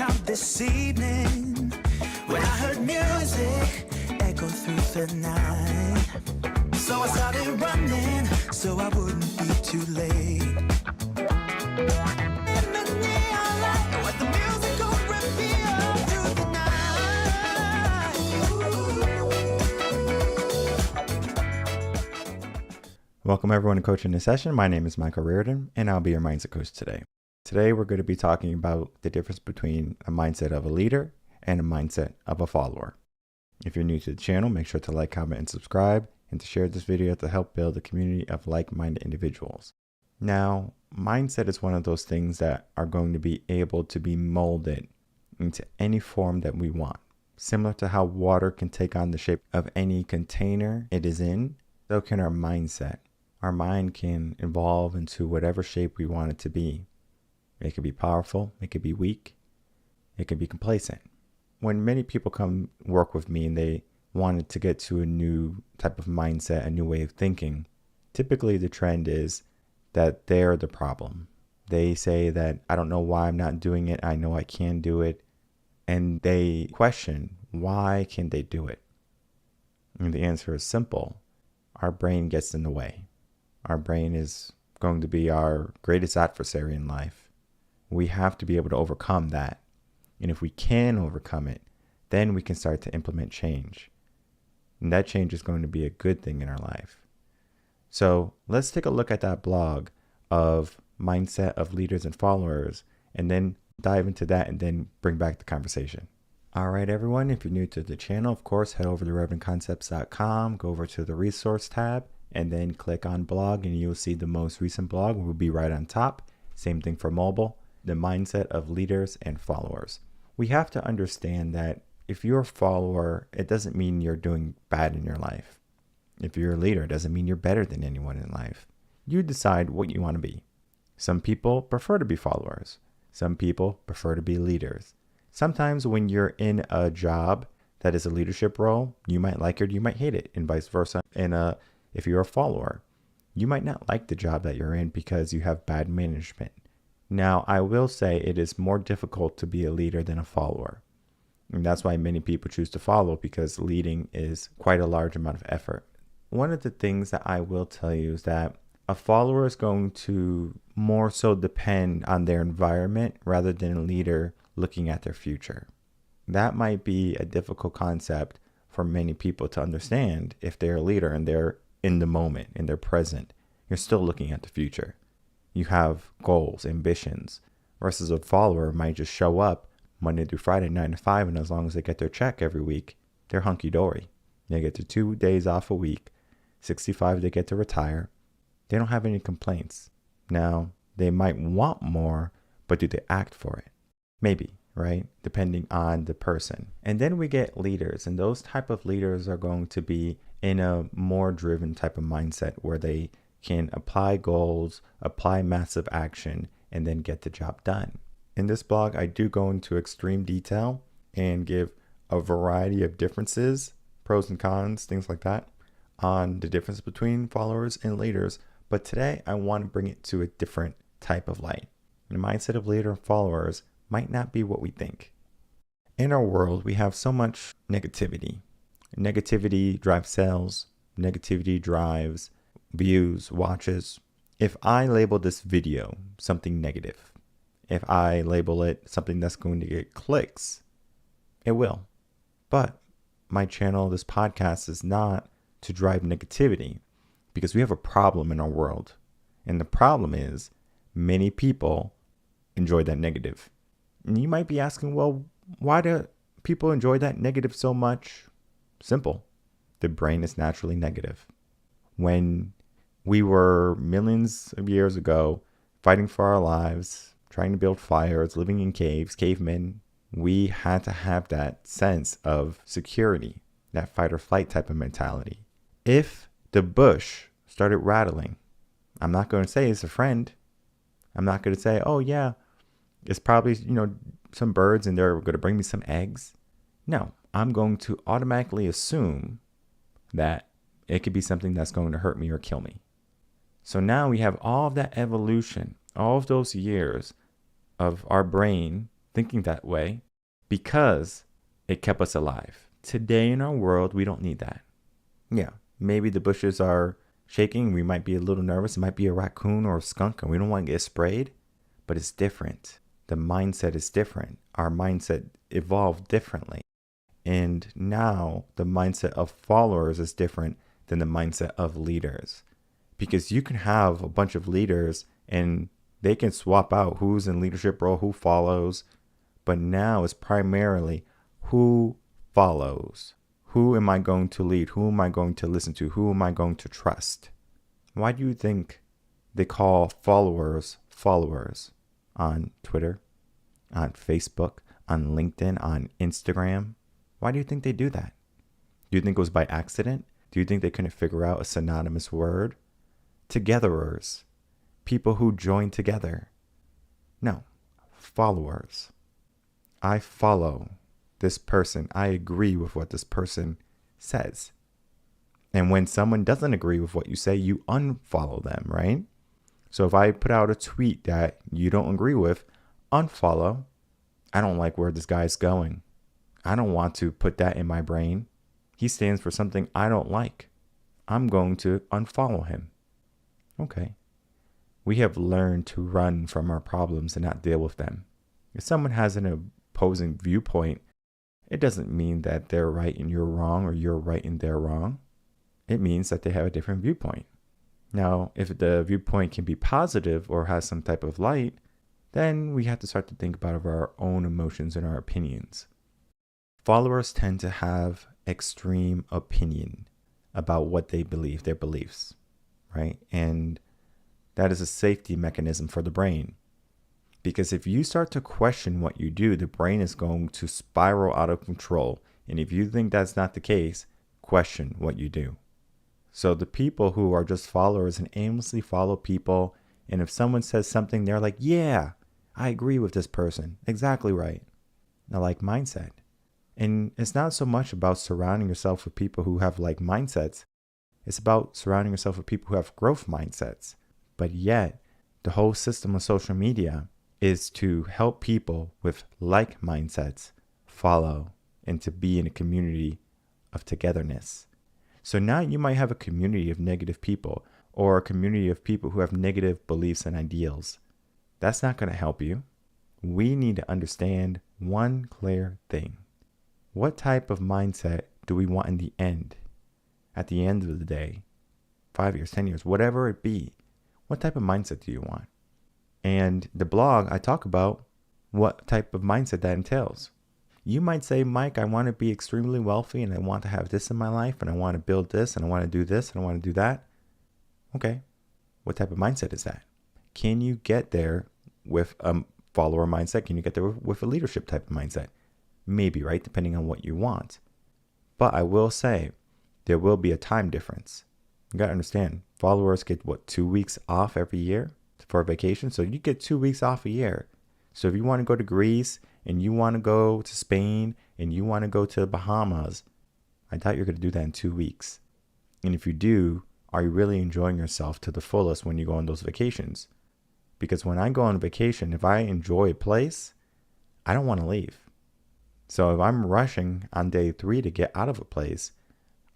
out this evening when I heard music echo through the night. So I started running so I wouldn't be too late. In the neon light with the musical reveal through the night. Welcome everyone to Coaching in Session. My name is Michael Reardon and I'll be your mindset coach today. Today we're going to be talking about the difference between a mindset of a leader and a mindset of a follower. If you're new to the channel, make sure to like, comment, and subscribe, and to share this video to help build a community of like-minded individuals. Now, mindset is one of those things that are going to be able to be molded into any form that we want. Similar to how water can take on the shape of any container it is in, so can our mindset. Our mind can evolve into whatever shape we want it to be. It could be powerful, it could be weak, it could be complacent. When many people come work with me and they wanted to get to a new type of mindset, a new way of thinking, typically the trend is that they're the problem. They say that I don't know why I'm not doing it. I know I can do it. And they question, why can't they do it? And the answer is simple. Our brain gets in the way. Our brain is going to be our greatest adversary in life. We have to be able to overcome that. And if we can overcome it, then we can start to implement change. And that change is going to be a good thing in our life. So let's take a look at that blog of mindset of leaders and followers, and then dive into that and then bring back the conversation. All right, everyone, if you're new to the channel, of course, head over to reverendconcepts.com, go over to the resource tab, and then click on blog, and you'll see the most recent blog will be right on top. Same thing for mobile, the mindset of leaders and followers. We have to understand that if you're a follower, it doesn't mean you're doing bad in your life. If you're a leader, it doesn't mean you're better than anyone in life. You decide what you want to be. Some people prefer to be followers. Some people prefer to be leaders. Sometimes when you're in a job that is a leadership role, you might like it or you might hate it, and vice versa. And if you're a follower, you might not like the job that you're in because you have bad management. Now, I will say it is more difficult to be a leader than a follower. And that's why many people choose to follow, because leading is quite a large amount of effort. One of the things that I will tell you is that a follower is going to more so depend on their environment rather than a leader looking at their future. That might be a difficult concept for many people to understand. If they're a leader and they're in the moment and they're present, you're still looking at the future. You have goals, ambitions, versus a follower might just show up Monday through Friday, 9 to 5, and as long as they get their check every week, they're hunky-dory. They get their 2 days off a week, 65 they get to retire. They don't have any complaints. Now, they might want more, but do they act for it? Maybe, right? Depending on the person. And then we get leaders, and those type of leaders are going to be in a more driven type of mindset where they can apply goals, apply massive action, and then get the job done. In this blog, I do go into extreme detail and give a variety of differences, pros and cons, things like that, on the difference between followers and leaders. But today, I want to bring it to a different type of light. The mindset of leader and followers might not be what we think. In our world, we have so much negativity. Negativity drives sales. Negativity drives views, watches. If I label this video something negative, if I label it something that's going to get clicks, it will. But my channel, this podcast, is not to drive negativity, because we have a problem in our world. And the problem is many people enjoy that negative. And you might be asking, well, why do people enjoy that negative so much? Simple. The brain is naturally negative. When we were millions of years ago fighting for our lives, trying to build fires, living in caves, cavemen, we had to have that sense of security, that fight or flight type of mentality. If the bush started rattling, I'm not going to say it's a friend. I'm not going to say, oh yeah, it's probably, some birds and they're going to bring me some eggs. No, I'm going to automatically assume that it could be something that's going to hurt me or kill me. So now we have all of that evolution, all of those years of our brain thinking that way because it kept us alive. Today in our world, we don't need that. Yeah, maybe the bushes are shaking. We might be a little nervous. It might be a raccoon or a skunk and we don't want to get sprayed, but it's different. The mindset is different. Our mindset evolved differently. And now the mindset of followers is different than the mindset of leaders. Because you can have a bunch of leaders and they can swap out who's in leadership role, who follows. But now it's primarily who follows. Who am I going to lead? Who am I going to listen to? Who am I going to trust? Why do you think they call followers on Twitter, on Facebook, on LinkedIn, on Instagram? Why do you think they do that? Do you think it was by accident? Do you think they couldn't figure out a synonymous word? Togetherers. People who join together. No. Followers. I follow this person. I agree with what this person says. And when someone doesn't agree with what you say, you unfollow them, right? So if I put out a tweet that you don't agree with, unfollow. I don't like where this guy's going. I don't want to put that in my brain. He stands for something I don't like. I'm going to unfollow him. Okay. We have learned to run from our problems and not deal with them. If someone has an opposing viewpoint, it doesn't mean that they're right and you're wrong or you're right and they're wrong. It means that they have a different viewpoint. Now, if the viewpoint can be positive or has some type of light, then we have to start to think about our own emotions and our opinions. Followers tend to have extreme opinion about what they believe, their beliefs, right? And that is a safety mechanism for the brain. Because if you start to question what you do, the brain is going to spiral out of control. And if you think that's not the case, question what you do. So the people who are just followers and aimlessly follow people, and if someone says something, they're like, yeah, I agree with this person. Exactly right. A like mindset. And it's not so much about surrounding yourself with people who have like mindsets. It's about surrounding yourself with people who have growth mindsets. But yet, the whole system of social media is to help people with like mindsets follow and to be in a community of togetherness. So now you might have a community of negative people or a community of people who have negative beliefs and ideals. That's not going to help you. We need to understand one clear thing. What type of mindset do we want in the end? At the end of the day, 5 years, 10 years, whatever it be, what type of mindset do you want? And the blog, I talk about what type of mindset that entails. You might say, Mike, I want to be extremely wealthy and I want to have this in my life and I want to build this and I want to do this and I want to do that. Okay. What type of mindset is that? Can you get there with a follower mindset? Can you get there with a leadership type of mindset? Maybe, right? Depending on what you want. But I will say there will be a time difference. You got to understand, followers get 2 weeks off every year for a vacation. So you get 2 weeks off a year. So if you want to go to Greece and you want to go to Spain and you want to go to the Bahamas, I doubt you're going to do that in 2 weeks. And if you do, are you really enjoying yourself to the fullest when you go on those vacations? Because when I go on vacation, if I enjoy a place, I don't want to leave. So if I'm rushing on day 3 to get out of a place,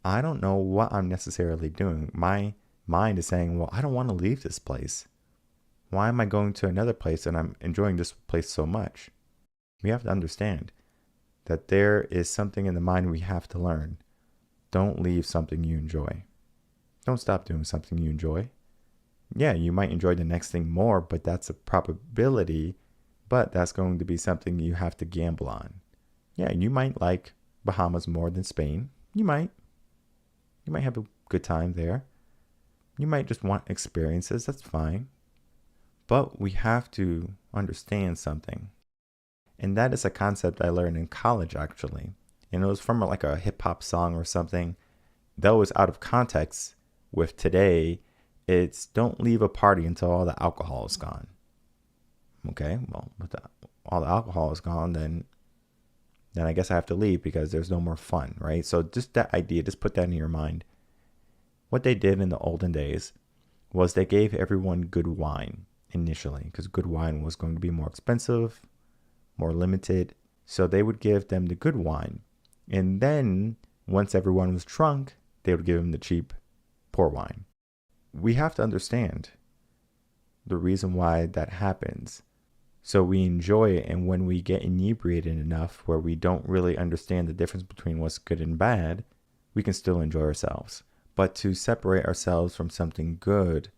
I don't know what I'm necessarily doing. My mind is saying, well, I don't want to leave this place. Why am I going to another place and I'm enjoying this place so much? We have to understand that there is something in the mind we have to learn. Don't leave something you enjoy. Don't stop doing something you enjoy. Yeah, you might enjoy the next thing more, but that's a probability, but that's going to be something you have to gamble on. Yeah, you might like Bahamas more than Spain. You might. You might have a good time there. You might just want experiences. That's fine. But we have to understand something. And that is a concept I learned in college, actually. And it was from like a hip hop song or something. That was out of context with today. It's don't leave a party until all the alcohol is gone. Okay, well, with all the alcohol is gone, then I guess I have to leave because there's no more fun, right? So just that idea, just put that in your mind. What they did in the olden days was they gave everyone good wine initially because good wine was going to be more expensive, more limited. So they would give them the good wine. And then once everyone was drunk, they would give them the cheap, poor wine. We have to understand the reason why that happens. So we enjoy it, and when we get inebriated enough where we don't really understand the difference between what's good and bad, we can still enjoy ourselves. But to separate ourselves from something good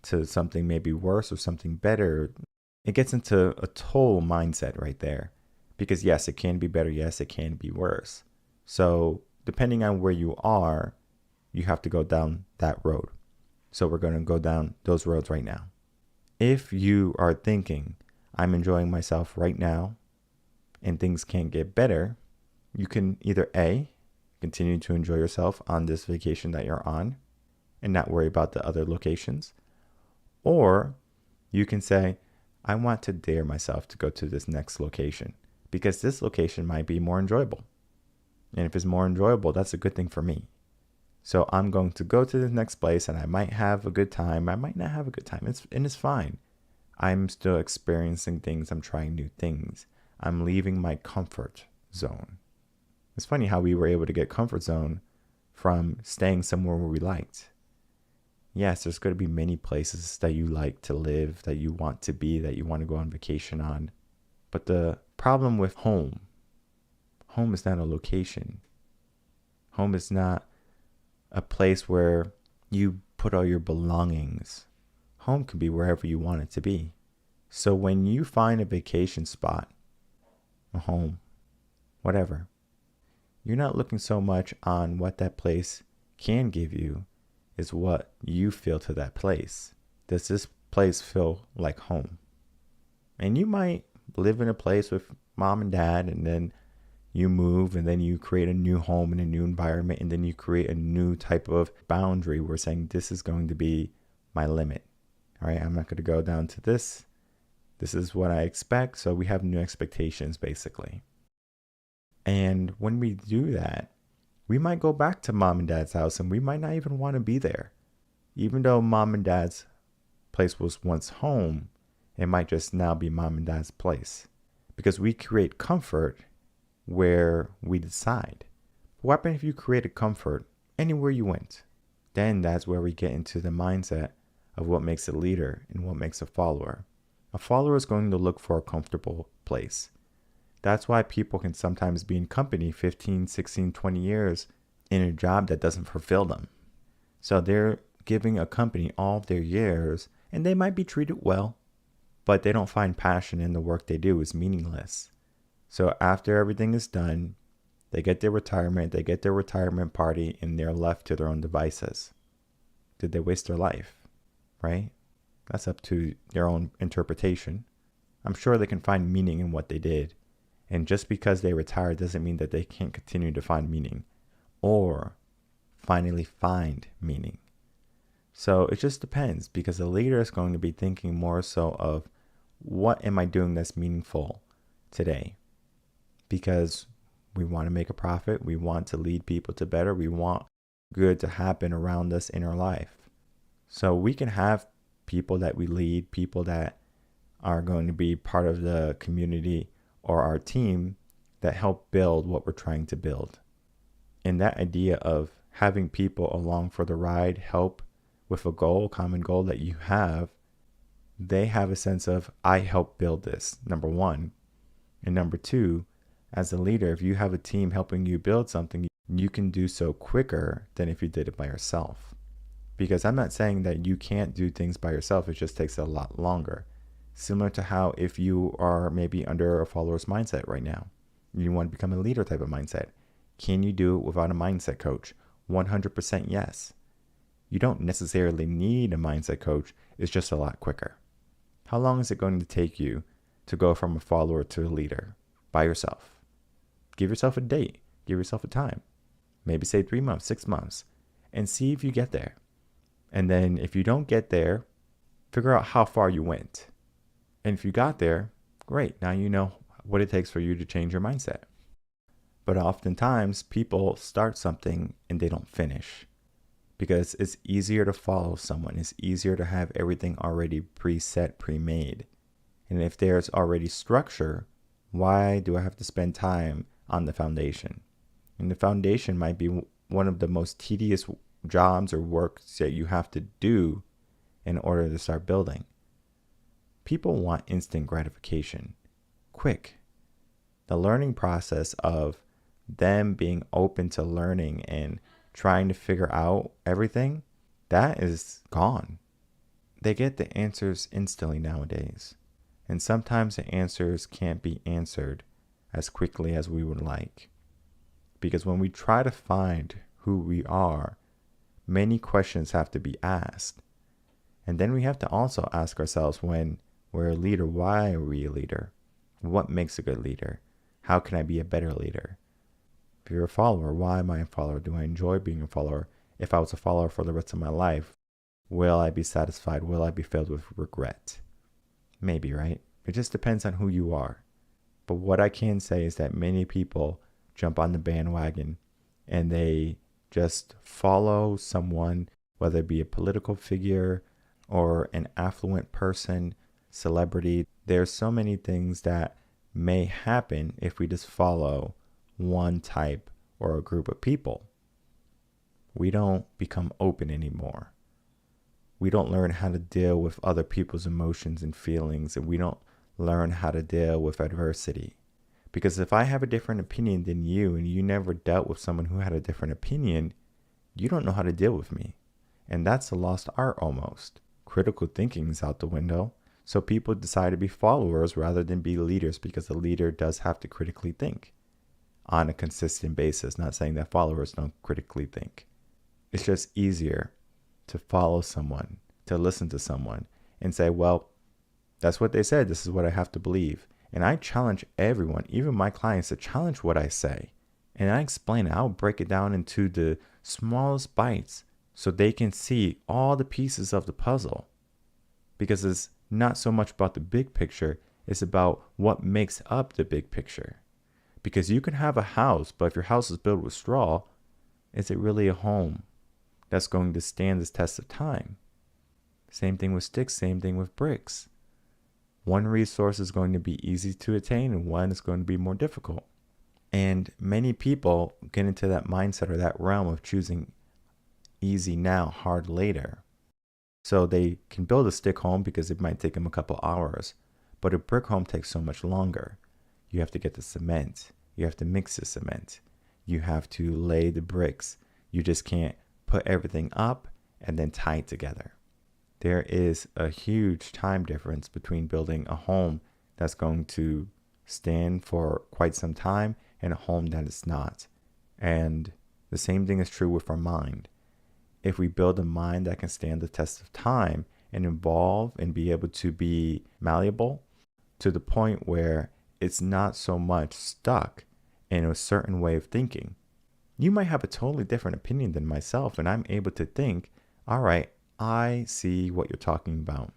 to something maybe worse or something better, it gets into a total mindset right there. Because yes, it can be better. Yes, it can be worse. So depending on where you are, you have to go down that road. So we're going to go down those roads right now. If you are thinking, I'm enjoying myself right now and things can't get better, you can either A, continue to enjoy yourself on this vacation that you're on and not worry about the other locations. Or you can say, I want to dare myself to go to this next location because this location might be more enjoyable. And if it's more enjoyable, that's a good thing for me. So I'm going to go to the next place and I might have a good time. I might not have a good time. It's fine. I'm still experiencing things. I'm trying new things. I'm leaving my comfort zone. It's funny how we were able to get comfort zone from staying somewhere where we liked. Yes, there's going to be many places that you like to live, that you want to be, that you want to go on vacation on. But the problem with home is not a location. Home is not a place where you put all your belongings. Home can be wherever you want it to be. So when you find a vacation spot, a home, whatever, you're not looking so much on what that place can give you, is what you feel to that place. Does this place feel like home? And you might live in a place with mom and dad, and then you move, and then you create a new home in a new environment, and then you create a new type of boundary. We're saying this is going to be my limit. All right, I'm not going to go down to this. This is what I expect. So we have new expectations, basically. And when we do that, we might go back to mom and dad's house and we might not even want to be there. Even though mom and dad's place was once home, it might just now be mom and dad's place. Because we create comfort where we decide. What happens if you created comfort anywhere you went? Then that's where we get into the mindset of what makes a leader and what makes a follower. A follower is going to look for a comfortable place. That's why people can sometimes be in company 15, 16, 20 years in a job that doesn't fulfill them. So they're giving a company all of their years and they might be treated well, but they don't find passion in the work they do. It's meaningless. So after everything is done, they get their retirement party, and they're left to their own devices. Did they waste their life? Right? That's up to their own interpretation. I'm sure they can find meaning in what they did. And just because they retire doesn't mean that they can't continue to find meaning or finally find meaning. So it just depends, because the leader is going to be thinking more so of what am I doing that's meaningful today? Because we want to make a profit. We want to lead people to better. We want good to happen around us in our life. So we can have people that we lead, people that are going to be part of the community or our team that help build what we're trying to build. And that idea of having people along for the ride, help with a goal, common goal that you have, they have a sense of, I help build this, number one. And number two, as a leader, if you have a team helping you build something, you can do so quicker than if you did it by yourself. Because I'm not saying that you can't do things by yourself, it just takes a lot longer. Similar to how if you are maybe under a follower's mindset right now, you want to become a leader type of mindset. Can you do it without a mindset coach? 100% yes. You don't necessarily need a mindset coach. It's just a lot quicker. How long is it going to take you to go from a follower to a leader by yourself? Give yourself a date. Give yourself a time. Maybe say 3 months, 6 months, and see if you get there. And then if you don't get there, figure out how far you went. And if you got there, great. Now you know what it takes for you to change your mindset. But oftentimes people start something and they don't finish, because it's easier to follow someone. It's easier to have everything already preset, pre-made. And if there's already structure, Why do I have to spend time on the foundation? And the foundation might be one of the most tedious jobs or works that you have to do in order to start building. People want instant gratification, quick. The learning process of them being open to learning and trying to figure out everything, that is gone. They get the answers instantly nowadays. And sometimes the answers can't be answered as quickly as we would like. Because when we try to find who we are, many questions have to be asked. And then we have to also ask ourselves, when we're a leader, why are we a leader? What makes a good leader? How can I be a better leader? If you're a follower, why am I a follower? Do I enjoy being a follower? If I was a follower for the rest of my life, will I be satisfied? Will I be filled with regret? Maybe, right? It just depends on who you are. But what I can say is that many people jump on the bandwagon and they just follow someone, whether it be a political figure or an affluent person, celebrity. There's so many things that may happen if we just follow one type or a group of people. We don't become open anymore. We don't learn how to deal with other people's emotions and feelings, and we don't learn how to deal with adversity. Because if I have a different opinion than you and you never dealt with someone who had a different opinion, you don't know how to deal with me. And that's a lost art almost. Critical thinking is out the window. So people decide to be followers rather than be leaders, because a leader does have to critically think on a consistent basis. Not saying that followers don't critically think. It's just easier to follow someone, to listen to someone and say, well, that's what they said. This is what I have to believe. And I challenge everyone, even my clients, to challenge what I say. And I explain it. I'll break it down into the smallest bites so they can see all the pieces of the puzzle. Because it's not so much about the big picture, it's about what makes up the big picture. Because you can have a house, but if your house is built with straw, is it really a home that's going to stand this test of time? Same thing with sticks, same thing with bricks. One resource is going to be easy to attain and one is going to be more difficult. And many people get into that mindset or that realm of choosing easy now, hard later. So they can build a stick home because it might take them a couple hours, but a brick home takes so much longer. You have to get the cement. You have to mix the cement. You have to lay the bricks. You just can't put everything up and then tie it together. There is a huge time difference between building a home that's going to stand for quite some time and a home that is not. And the same thing is true with our mind. If we build a mind that can stand the test of time and evolve and be able to be malleable to the point where it's not so much stuck in a certain way of thinking. You might have a totally different opinion than myself, and I'm able to think, all right, I see what you're talking about.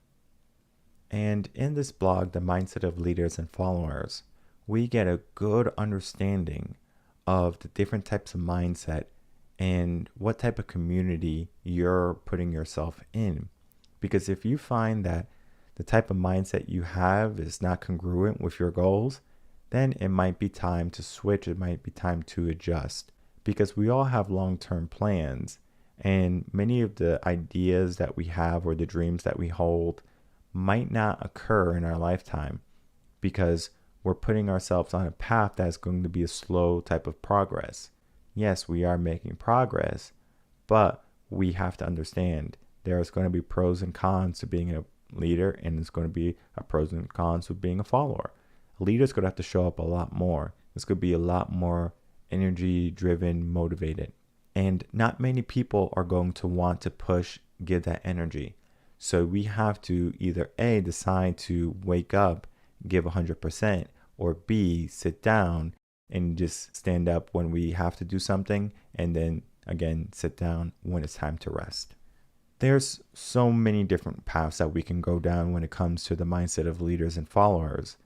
And in this blog, The Mindset of Leaders and Followers, we get a good understanding of the different types of mindset and what type of community you're putting yourself in. Because if you find that the type of mindset you have is not congruent with your goals, then it might be time to switch. It might be time to adjust, because we all have long-term plans, and many of the ideas that we have or the dreams that we hold might not occur in our lifetime, because we're putting ourselves on a path that's going to be a slow type of progress. Yes, we are making progress, but we have to understand there's going to be pros and cons to being a leader, and there's going to be a pros and cons to being a follower. A leader's going to have to show up a lot more. It's going to be a lot more energy driven, motivated. And not many people are going to want to push, give that energy. So we have to either A, decide to wake up, give 100%, or B, sit down and just stand up when we have to do something, and then again, sit down when it's time to rest. There's so many different paths that we can go down when it comes to the mindset of leaders and followers.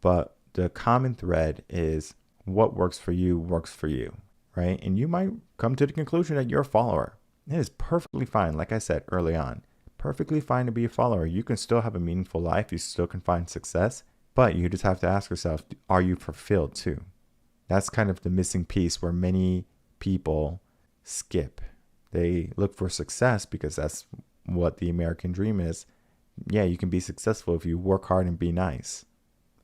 But the common thread is what works for you, right? And you might come to the conclusion that you're a follower. It is perfectly fine. Like I said early on, perfectly fine to be a follower. You can still have a meaningful life. You still can find success But you just have to ask yourself, are you fulfilled too? That's kind of the missing piece where many people skip. They look for success because that's what the American dream is. Yeah, you can be successful if you work hard and be nice.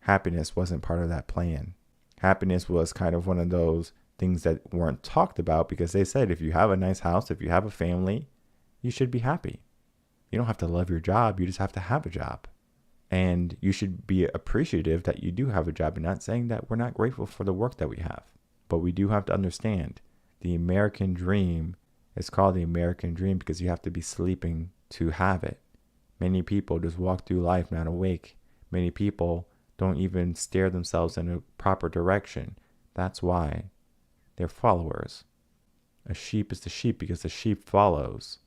Happiness wasn't part of that plan. Happiness was kind of one of those things that weren't talked about because they said if you have a nice house, if you have a family, you should be happy. You don't have to love your job. You just have to have a job. And you should be appreciative that you do have a job. And not saying that we're not grateful for the work that we have. But we do have to understand the American dream is called the American dream because you have to be sleeping to have it. Many people just walk through life not awake. Many people don't even steer themselves in a proper direction. That's why they're followers. A sheep is the sheep because the sheep follows.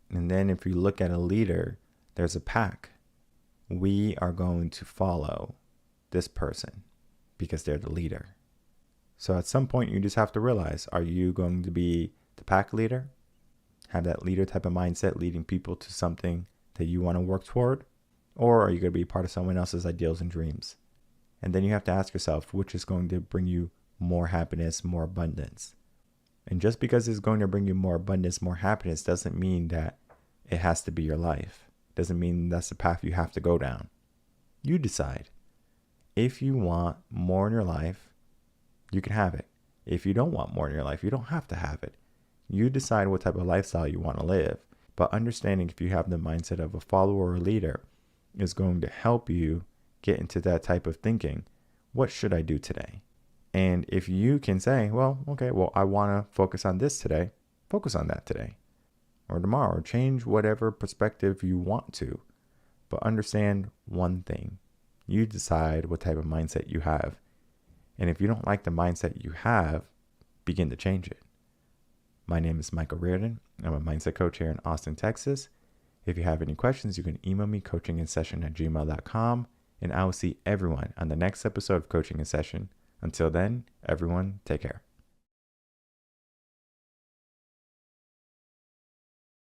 And then if you look at a leader, there's a pack. We are going to follow this person because they're the leader. So at some point you just have to realize, are you going to be the pack leader? Have that leader type of mindset leading people to something that you want to work toward? Or are you going to be part of someone else's ideals and dreams? And then you have to ask yourself, which is going to bring you more happiness, more abundance? And just because it's going to bring you more abundance, more happiness, doesn't mean that it has to be your life. Doesn't mean that's the path you have to go down. You decide. If you want more in your life, you can have it. If you don't want more in your life, you don't have to have it. You decide what type of lifestyle you want to live. But understanding if you have the mindset of a follower or leader is going to help you get into that type of thinking. What should I do today? And if you can say, well, I want to focus on this today, focus on that today or tomorrow, or change whatever perspective you want to. But understand one thing. You decide what type of mindset you have. And if you don't like the mindset you have, begin to change it. My name is Michael Reardon. I'm a mindset coach here in Austin, Texas. If you have any questions, you can email me coachinginsession@gmail.com, and I will see everyone on the next episode of Coaching in Session. Until then, everyone, take care.